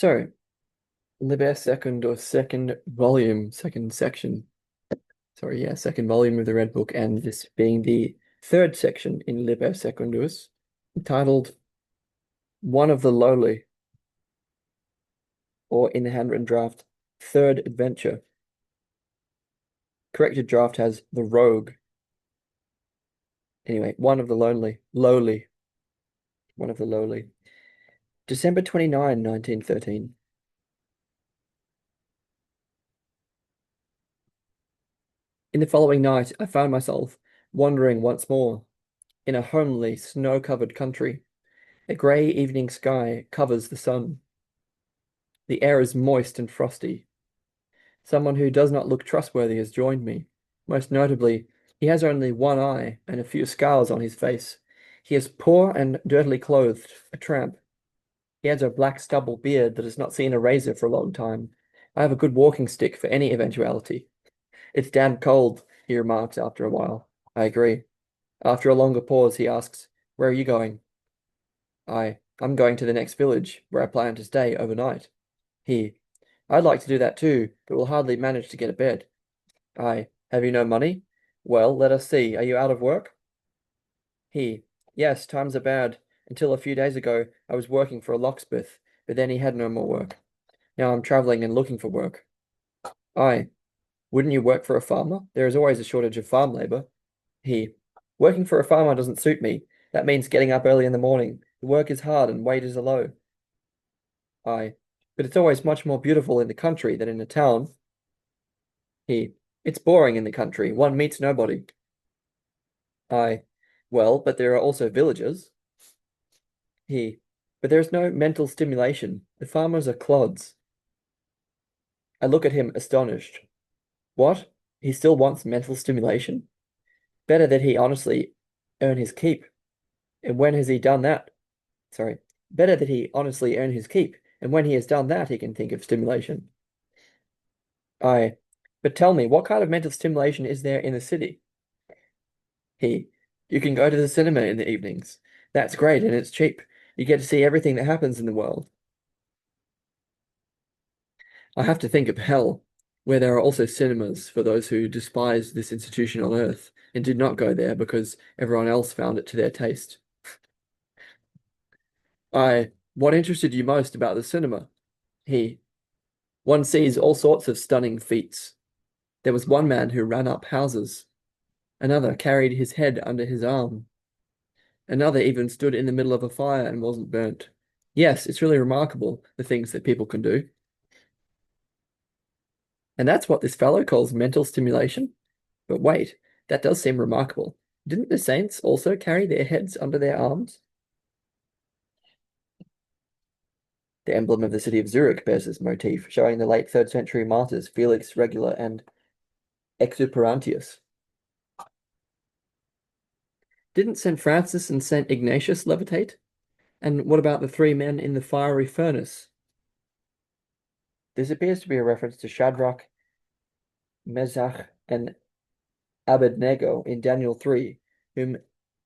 So, Liber Secundus, second volume, second section. Sorry, yeah, second volume of the Red Book, and this being the third section in Liber Secundus, titled One of the Lowly, or in the handwritten draft, Third Adventure. Corrected draft has the Rogue. Anyway, One of the Lowly, One of the Lowly. December 29, 1913. In the following night, I found myself wandering once more in a homely, snow-covered country. A grey evening sky covers the sun. The air is moist and frosty. Someone who does not look trustworthy has joined me. Most notably, he has only one eye and a few scars on his face. He is poor and dirtily clothed, a tramp. He has a black stubble beard that has not seen a razor for a long time. I have a good walking stick for any eventuality. It's damn cold, he remarks after a while. I agree. After a longer pause, he asks, Where are you going? I'm going to the next village, where I plan to stay overnight. He, I'd like to do that too, but will hardly manage to get a bed. Have you no money? Well, let us see. Are you out of work? He, yes, times are bad. Until a few days ago, I was working for a locksmith, but then he had no more work. Now I'm traveling and looking for work. I, wouldn't you work for a farmer? There is always a shortage of farm labor. He, working for a farmer doesn't suit me. That means getting up early in the morning. The work is hard and wages are low. I, but it's always much more beautiful in the country than in a town. He, it's boring in the country. One meets nobody. I, well, but there are also villages. He, but there's no mental stimulation. The farmers are clods. I look at him astonished. What? He still wants mental stimulation? Better that he honestly earn his keep. And when has he done that? Sorry. Better that he honestly earn his keep. And when he has done that, he can think of stimulation. I, but tell me, what kind of mental stimulation is there in the city? He, you can go to the cinema in the evenings. That's great, and it's cheap. You get to see everything that happens in the world. I have to think of hell, where there are also cinemas for those who despise this institution on earth and did not go there because everyone else found it to their taste. What interested you most about the cinema? He, one sees all sorts of stunning feats. There was one man who ran up houses. Another carried his head under his arm. Another even stood in the middle of a fire and wasn't burnt. Yes, it's really remarkable, the things that people can do. And that's what this fellow calls mental stimulation. But wait, that does seem remarkable. Didn't the saints also carry their heads under their arms? The emblem of the city of Zurich bears this motif, showing the late 3rd century martyrs Felix Regula and Exuperantius. Didn't St. Francis and St. Ignatius levitate? And what about the three men in the fiery furnace? This appears to be a reference to Shadrach, Meshach, and Abednego in Daniel 3, whom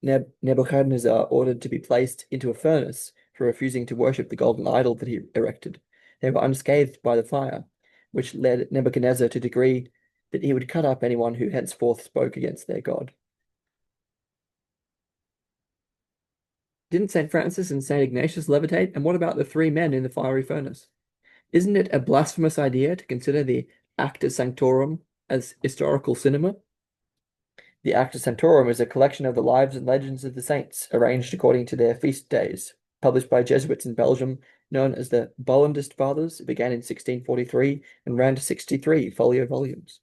Nebuchadnezzar ordered to be placed into a furnace for refusing to worship the golden idol that he erected. They were unscathed by the fire, which led Nebuchadnezzar to decree that he would cut up anyone who henceforth spoke against their God. Didn't St. Francis and St. Ignatius levitate? And what about the three men in the fiery furnace? Isn't it a blasphemous idea to consider the Acta Sanctorum as historical cinema? The Acta Sanctorum is a collection of the lives and legends of the saints, arranged according to their feast days, published by Jesuits in Belgium, known as the Bollandist Fathers. It began in 1643 and ran to 63 folio volumes.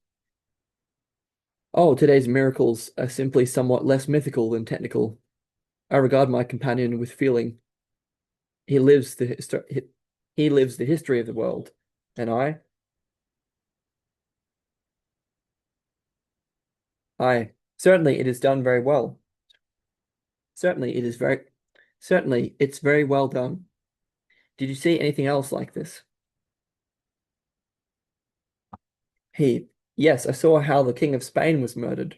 Oh, today's miracles are simply somewhat less mythical than technical. I regard my companion with feeling. He lives the history of the world, and certainly it is done very well. Certainly it is very, certainly it's very well done. Did you see anything else like this? He, yes, I saw how the King of Spain was murdered.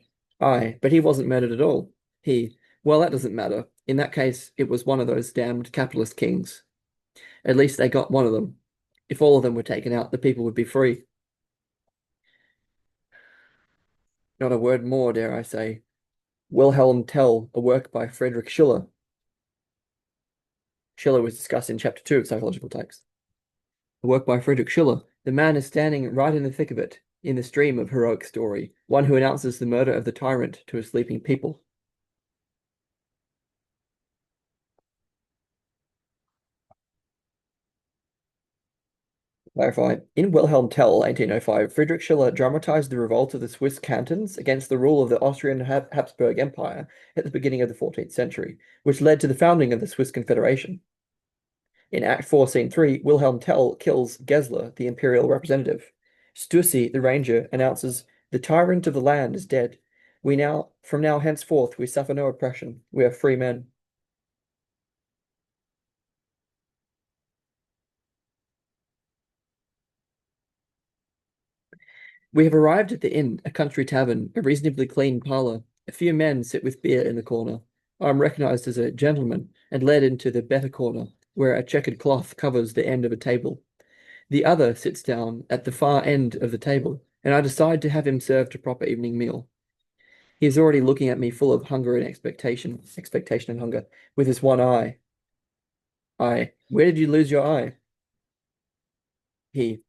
But he wasn't murdered at all. He, well, that doesn't matter. In that case, it was one of those damned capitalist kings. At least they got one of them. If all of them were taken out, the people would be free. Not a word more, dare I say. Wilhelm Tell, a work by Friedrich Schiller. Schiller was discussed in chapter 2 of Psychological Types. A work by Friedrich Schiller. The man is standing right in the thick of it, in the stream of heroic story, one who announces the murder of the tyrant to a sleeping people. Clarify. In Wilhelm Tell, 1805, Friedrich Schiller dramatized the revolt of the Swiss cantons against the rule of the Austrian Habsburg Empire at the beginning of the 14th century, which led to the founding of the Swiss Confederation. In Act 4, Scene 3, Wilhelm Tell kills Gesler, the imperial representative. Stussy, the ranger, announces, "The tyrant of the land is dead. From now henceforth, we suffer no oppression. We are free men." We have arrived at the inn, a country tavern, a reasonably clean parlour. A few men sit with beer in the corner. I am recognized as a gentleman and led into the better corner, where a checkered cloth covers the end of a table. The other sits down at the far end of the table, and I decide to have him served a proper evening meal. He is already looking at me full of hunger and expectation and hunger, with his one eye. Where did you lose your eye? He,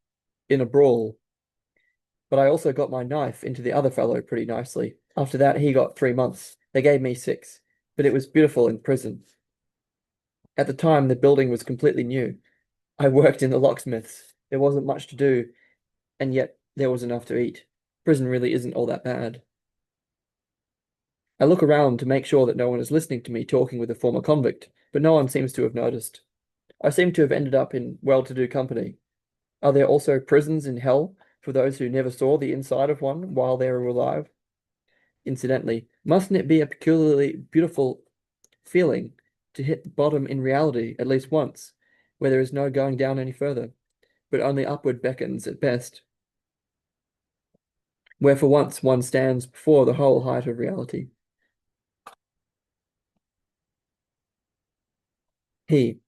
in a brawl. But I also got my knife into the other fellow pretty nicely. After that, he got 3 months. They gave me 6, but it was beautiful in prison. At the time, the building was completely new. I worked in the locksmiths. There wasn't much to do, and yet there was enough to eat. Prison really isn't all that bad. I look around to make sure that no one is listening to me talking with a former convict, but no one seems to have noticed. I seem to have ended up in well-to-do company. Are there also prisons in hell for those who never saw the inside of one while they were alive? Incidentally, mustn't it be a peculiarly beautiful feeling to hit bottom in reality at least once, where there is no going down any further, but only upward beckons at best, where for once one stands before the whole height of reality? He.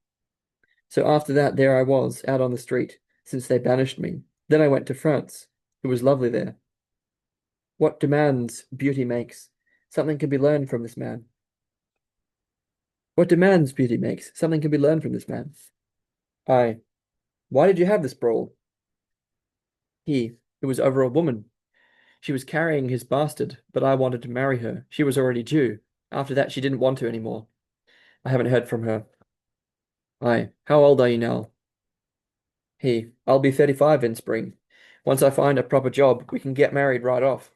So after that, there I was, out on the street, since they banished me. Then I went to France. It was lovely there. What demands beauty makes. Something can be learned from this man. What demands beauty makes. Something can be learned from this man. I. Why did you have this brawl? He. It was over a woman. She was carrying his bastard, but I wanted to marry her. She was already due. After that, she didn't want to anymore. I haven't heard from her. I. How old are you now? He. I'll be 35 in spring. Once I find a proper job, we can get married right off.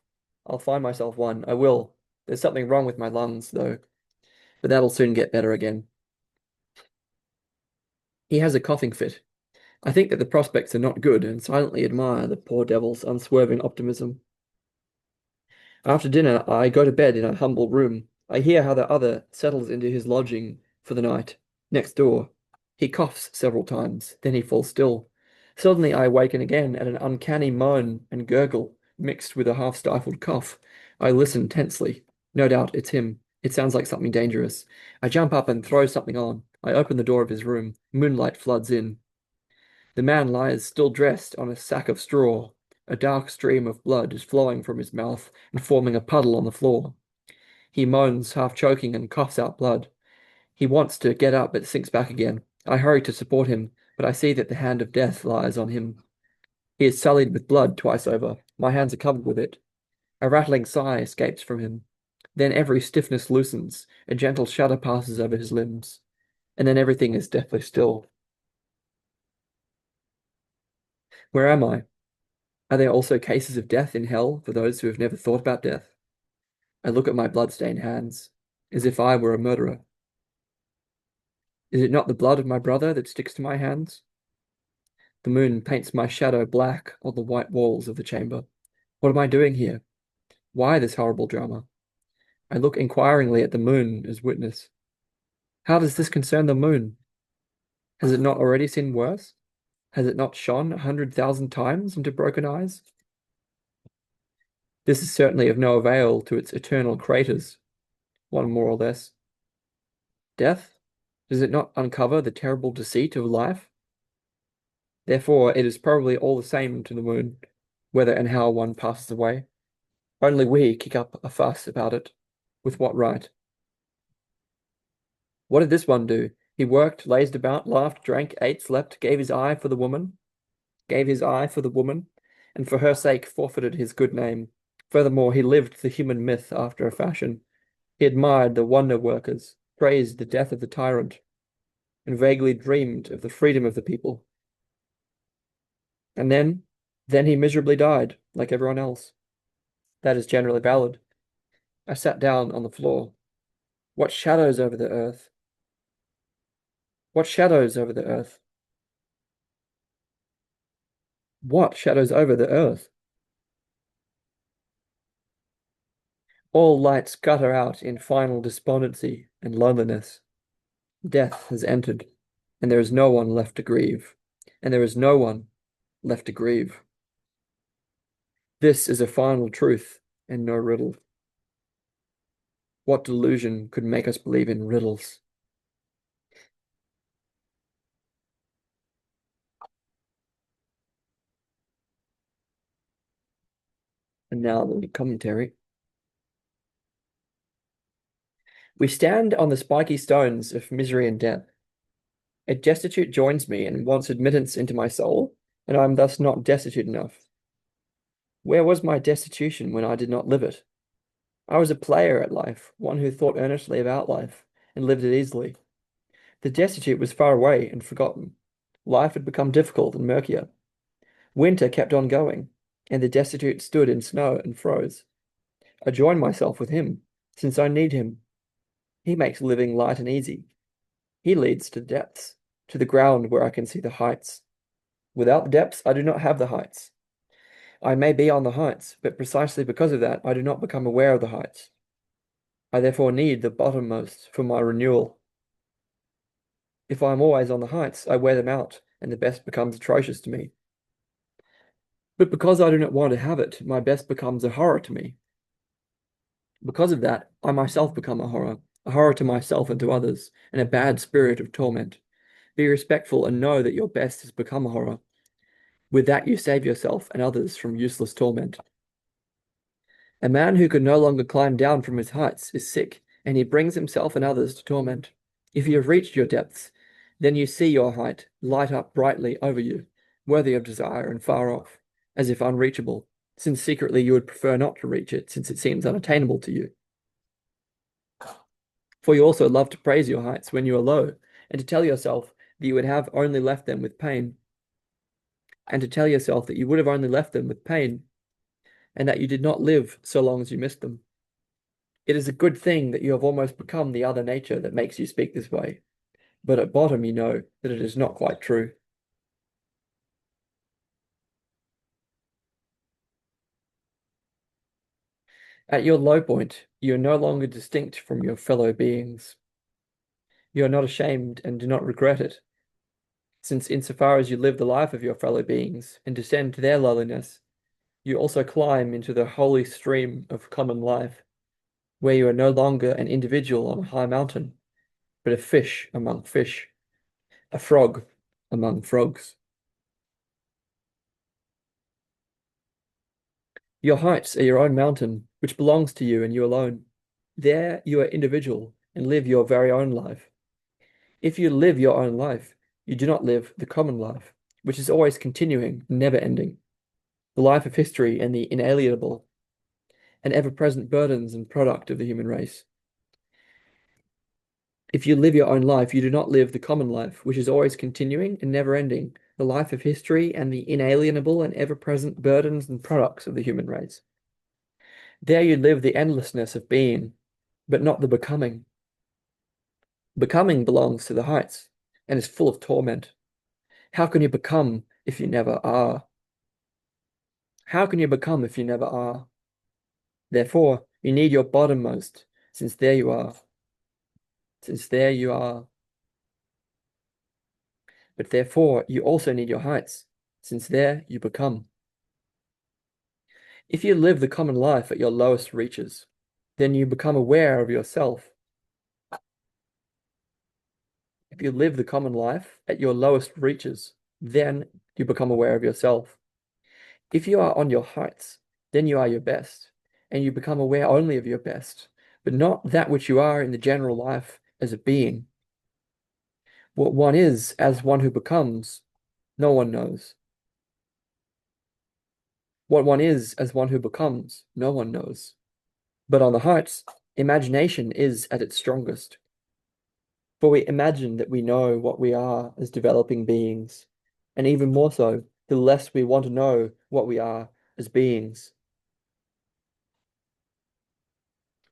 I'll find myself one. I will. There's something wrong with my lungs, though, but that'll soon get better again. He has a coughing fit. I think that the prospects are not good and silently admire the poor devil's unswerving optimism. After dinner, I go to bed in a humble room. I hear how the other settles into his lodging for the night, next door. He coughs several times, then he falls still. Suddenly I awaken again at an uncanny moan and gurgle mixed with a half-stifled cough. I listen tensely. No doubt it's him. It sounds like something dangerous. I jump up and throw something on. I open the door of his room. Moonlight floods in. The man lies still dressed on a sack of straw. A dark stream of blood is flowing from his mouth and forming a puddle on the floor. He moans, half choking, and coughs out blood. He wants to get up but sinks back again. I hurry to support him, but I see that the hand of death lies on him. He is sullied with blood twice over. My hands are covered with it. A rattling sigh escapes from him. Then every stiffness loosens, a gentle shudder passes over his limbs, and then everything is deathly still. Where am I? Are there also cases of death in hell for those who have never thought about death? I look at my blood-stained hands, as if I were a murderer. Is it not the blood of my brother that sticks to my hands? The moon paints my shadow black on the white walls of the chamber. What am I doing here? Why this horrible drama? I look inquiringly at the moon as witness. How does this concern the moon? Has it not already seen worse? Has it not shone 100,000 times into broken eyes? This is certainly of no avail to its eternal craters, one more or less. Death? Does it not uncover the terrible deceit of life? Therefore, it is probably all the same to the moon, whether and how one passes away. Only we kick up a fuss about it. With what right? What did this one do? He worked, lazed about, laughed, drank, ate, slept, gave his eye for the woman, and for her sake forfeited his good name. Furthermore, he lived the human myth after a fashion. He admired the wonder workers, praised the death of the tyrant, and vaguely dreamed of the freedom of the people. And then he miserably died, like everyone else. That is generally valid. I sat down on the floor. What shadows over the earth? What shadows over the earth? What shadows over the earth? All lights gutter out in final despondency and loneliness. Death has entered, and there is no one left to grieve, and there is no one left to grieve. This is a final truth and no riddle. What delusion could make us believe in riddles? And now the commentary. We stand on the spiky stones of misery and death. A destitute joins me and wants admittance into my soul, and I am thus not destitute enough. Where was my destitution when I did not live it? I was a player at life, one who thought earnestly about life, and lived it easily. The destitute was far away and forgotten. Life had become difficult and murkier. Winter kept on going, and the destitute stood in snow and froze. I joined myself with him, since I need him. He makes living light and easy. He leads to depths, to the ground where I can see the heights. Without the depths, I do not have the heights. I may be on the heights, but precisely because of that, I do not become aware of the heights. I therefore need the bottommost for my renewal. If I am always on the heights, I wear them out, and the best becomes atrocious to me. But because I do not want to have it, my best becomes a horror to me. Because of that, I myself become a horror to myself and to others, and a bad spirit of torment. Be respectful and know that your best has become a horror. With that, you save yourself and others from useless torment. A man who can no longer climb down from his heights is sick, and he brings himself and others to torment. If you have reached your depths, then you see your height light up brightly over you, worthy of desire and far off, as if unreachable, since secretly you would prefer not to reach it, since it seems unattainable to you. For you also love to praise your heights when you are low, and to tell yourself that you would have only left them with pain, and to tell yourself that you would have only left them with pain, and that you did not live so long as you missed them. It is a good thing that you have almost become the other nature that makes you speak this way, but at bottom you know that it is not quite true. At your low point, you are no longer distinct from your fellow beings. You are not ashamed and do not regret it, since insofar as you live the life of your fellow beings and descend to their lowliness, you also climb into the holy stream of common life, where you are no longer an individual on a high mountain, but a fish among fish, a frog among frogs. Your heights are your own mountain, which belongs to you and you alone. There you are individual and live your very own life. If you live your own life, you do not live the common life, which is always continuing, never ending, the life of history and the inalienable and ever-present burdens and product of the human race. If you live your own life, you do not live the common life, which is always continuing and never ending, the life of history and the inalienable and ever-present burdens and products of the human race. There you live the endlessness of being, but not the becoming. Becoming belongs to the heights and is full of torment. How can you become if you never are? How can you become if you never are? Therefore, you need your bottommost, since there you are. Since there you are. But therefore, you also need your heights, since there you become. If you live the common life at your lowest reaches, then you become aware of yourself. If you live the common life at your lowest reaches, Then you become aware of yourself. If you are on your heights, then you are your best, and you become aware only of your best, but not that which you are in the general life as a being. What one is as one who becomes, no one knows. What one is as one who becomes, no one knows. But on the heights, imagination is at its strongest. For we imagine that we know what we are as developing beings, and even more so, the less we want to know what we are as beings.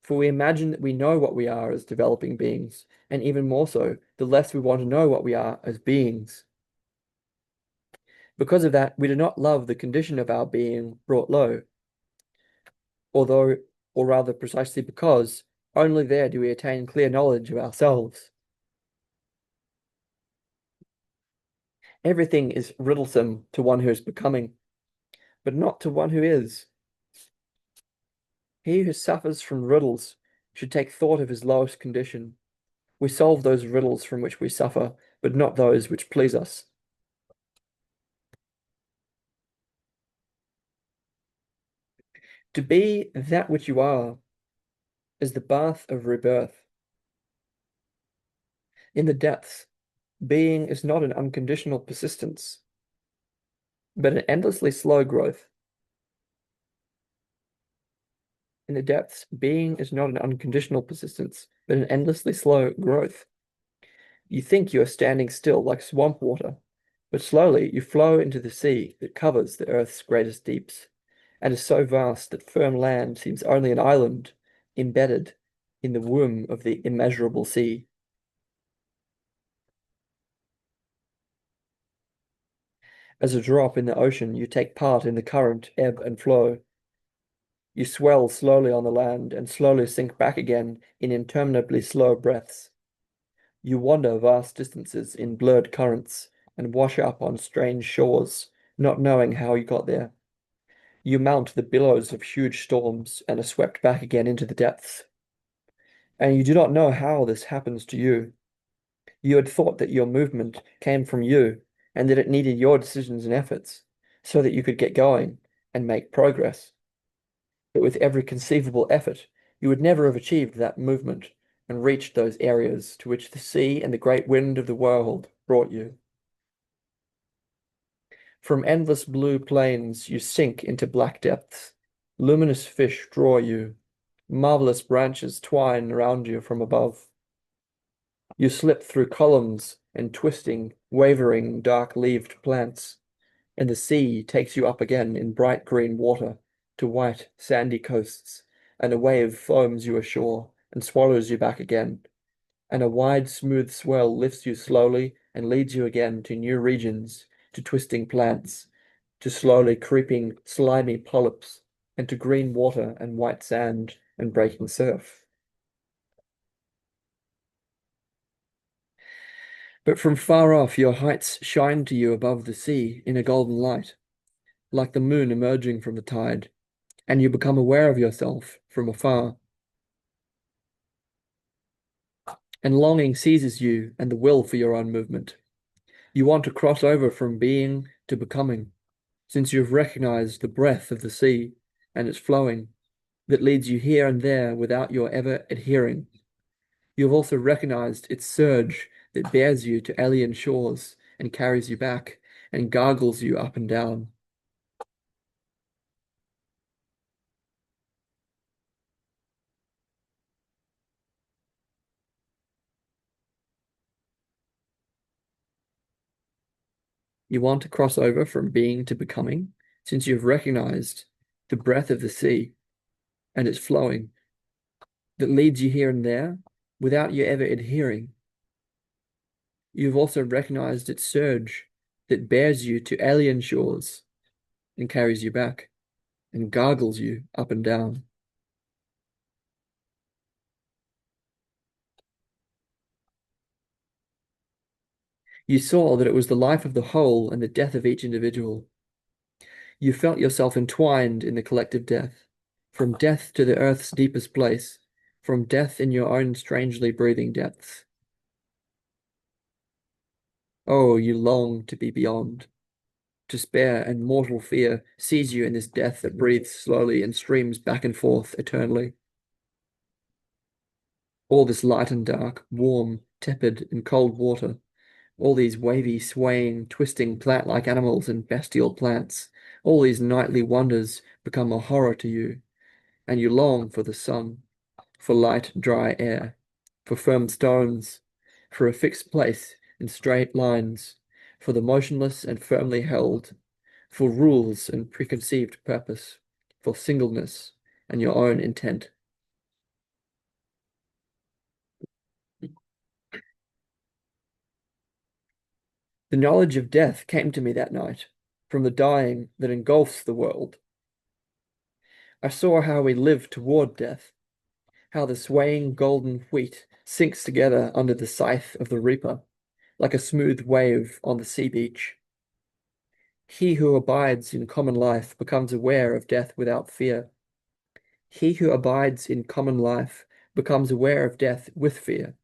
For we imagine that we know what we are as developing beings, and even more so, the less we want to know what we are as beings. Because of that, we do not love the condition of our being brought low, although, or rather precisely because, only there do we attain clear knowledge of ourselves. Everything is riddlesome to one who is becoming, but not to one who is. He who suffers from riddles should take thought of his lowest condition. We solve those riddles from which we suffer, but not those which please us. To be that which you are is the bath of rebirth. In the depths, being is not an unconditional persistence, but an endlessly slow growth. In the depths, being is not an unconditional persistence, but an endlessly slow growth. You think you are standing still like swamp water, but slowly you flow into the sea that covers the earth's greatest deeps, and is so vast that firm land seems only an island embedded in the womb of the immeasurable sea. As a drop in the ocean, you take part in the current, ebb and flow. You swell slowly on the land and slowly sink back again in interminably slow breaths. You wander vast distances in blurred currents and wash up on strange shores, not knowing how you got there. You mount the billows of huge storms and are swept back again into the depths. And you do not know how this happens to you. You had thought that your movement came from you and that it needed your decisions and efforts so that you could get going and make progress. But with every conceivable effort, you would never have achieved that movement and reached those areas to which the sea and the great wind of the world brought you. From endless blue plains, you sink into black depths. Luminous fish draw you. Marvelous branches twine around you from above. You slip through columns and twisting, wavering, dark-leaved plants, and the sea takes you up again in bright green water to white, sandy coasts, and a wave foams you ashore and swallows you back again, and a wide, smooth swell lifts you slowly and leads you again to new regions, to twisting plants, to slowly creeping, slimy polyps, and to green water and white sand and breaking surf. But from far off, your heights shine to you above the sea in a golden light, like the moon emerging from the tide, and you become aware of yourself from afar. And longing seizes you and the will for your own movement. You want to cross over from being to becoming, since you have recognized the breath of the sea and its flowing that leads you here and there without your ever adhering. You have also recognized its surge that bears you to alien shores and carries you back and gargles you up and down. You want to cross over from being to becoming, since you have recognized the breath of the sea and its flowing that leads you here and there without you ever adhering. You've also recognized its surge that bears you to alien shores and carries you back and gargles you up and down. You saw that it was the life of the whole and the death of each individual. You felt yourself entwined in the collective death, from death to the earth's deepest place, from death in your own strangely breathing depths. Oh, you long to be beyond. Despair and mortal fear seize you in this death that breathes slowly and streams back and forth eternally. All this light and dark, warm, tepid, and cold water, all these wavy, swaying, twisting plant-like animals and bestial plants, all these nightly wonders become a horror to you, and you long for the sun, for light, dry air, for firm stones, for a fixed place in straight lines, for the motionless and firmly held, for rules and preconceived purpose, for singleness and your own intent. The knowledge of death came to me that night, from the dying that engulfs the world. I saw how we live toward death, how the swaying golden wheat sinks together under the scythe of the reaper, like a smooth wave on the sea beach. He who abides in common life becomes aware of death without fear. He who abides in common life becomes aware of death with fear.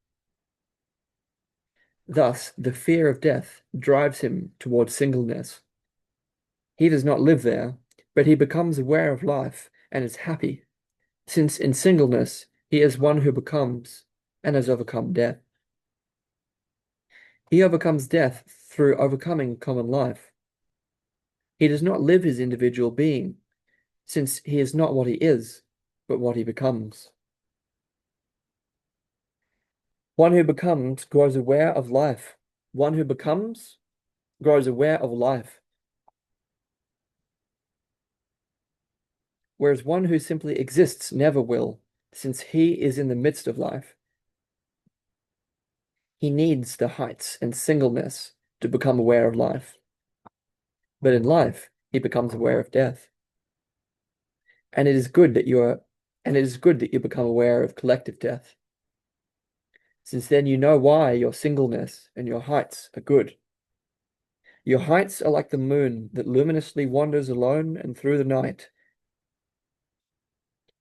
Thus, the fear of death drives him toward singleness. He does not live there, but he becomes aware of life and is happy, since in singleness he is one who becomes and has overcome death. He overcomes death through overcoming common life. He does not live his individual being, since he is not what he is, but what he becomes. One who becomes grows aware of life. One who becomes grows aware of life. Whereas one who simply exists never will, since he is in the midst of life. He needs the heights and singleness to become aware of life. But in life, he becomes aware of death. And it is good that you become aware of collective death, since then you know why your singleness and your heights are good. Your heights are like the moon that luminously wanders alone and through the night.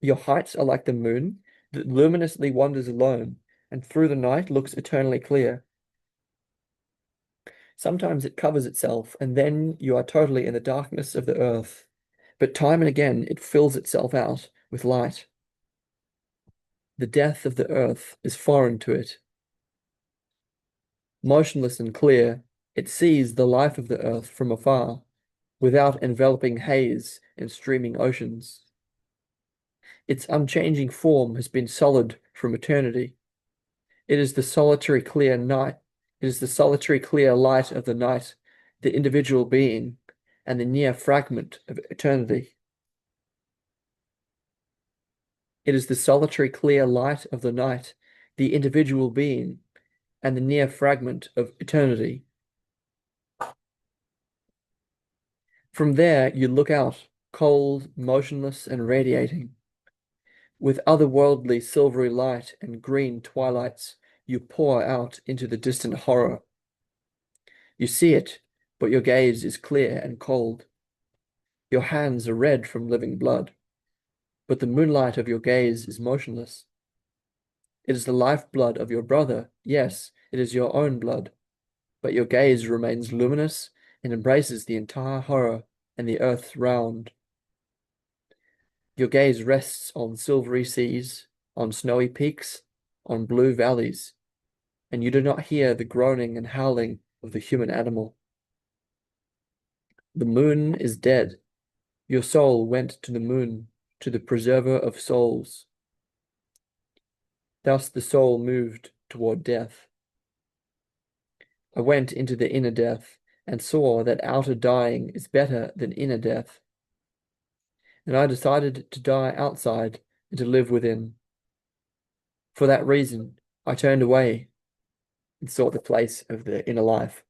Your heights are like the moon that luminously wanders alone and through the night looks eternally clear. Sometimes it covers itself, and then you are totally in the darkness of the earth. But time and again it fills itself out with light. The death of the earth is foreign to it. Motionless and clear, it sees the life of the earth from afar, without enveloping haze and streaming oceans. Its unchanging form has been solid from eternity. It is the solitary clear night. It is the solitary clear light of the night, the individual being, and the near fragment of eternity. It is the solitary clear light of the night, the individual being, and the near fragment of eternity. From there you look out, cold, motionless, and radiating. With otherworldly silvery light and green twilights, you pour out into the distant horror. You see it, but your gaze is clear and cold. Your hands are red from living blood, but the moonlight of your gaze is motionless. It is the lifeblood of your brother. Yes, it is your own blood, but your gaze remains luminous and embraces the entire horror and the earth's round. Your gaze rests on silvery seas, on snowy peaks, on blue valleys, and you do not hear the groaning and howling of the human animal. The moon is dead. Your soul went to the moon, to the preserver of souls. Thus the soul moved toward death. I went into the inner death and saw that outer dying is better than inner death. And I decided to die outside and to live within. For that reason, I turned away and sought the place of the inner life.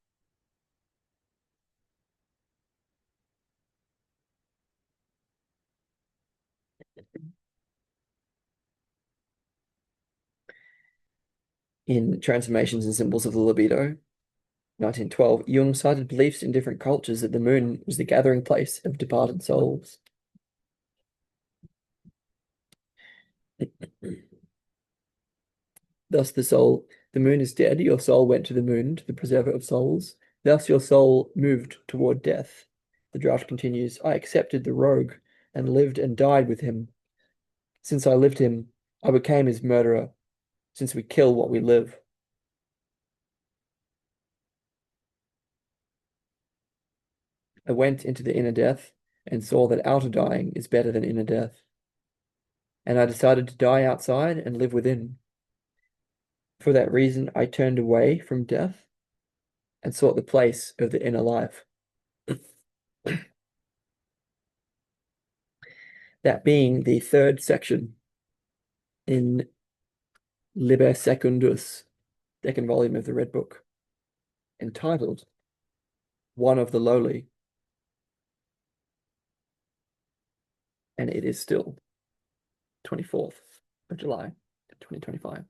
In Transformations and Symbols of the Libido, 1912, Jung cited beliefs in different cultures that the moon was the gathering place of departed souls. Thus the moon is dead, your soul went to the moon, to the preserver of souls, Thus your soul moved toward death. The draft continues, I accepted the rogue and lived and died with him. Since I lived him, I became his murderer, since we kill what we live. I went into the inner death and saw that outer dying is better than inner death. And I decided to die outside and live within. For that reason, I turned away from death and sought the place of the inner life. That being the third section in Liber Secundus, second volume of the Red Book, entitled One of the Lowly. And it is still 24th of July, 2025.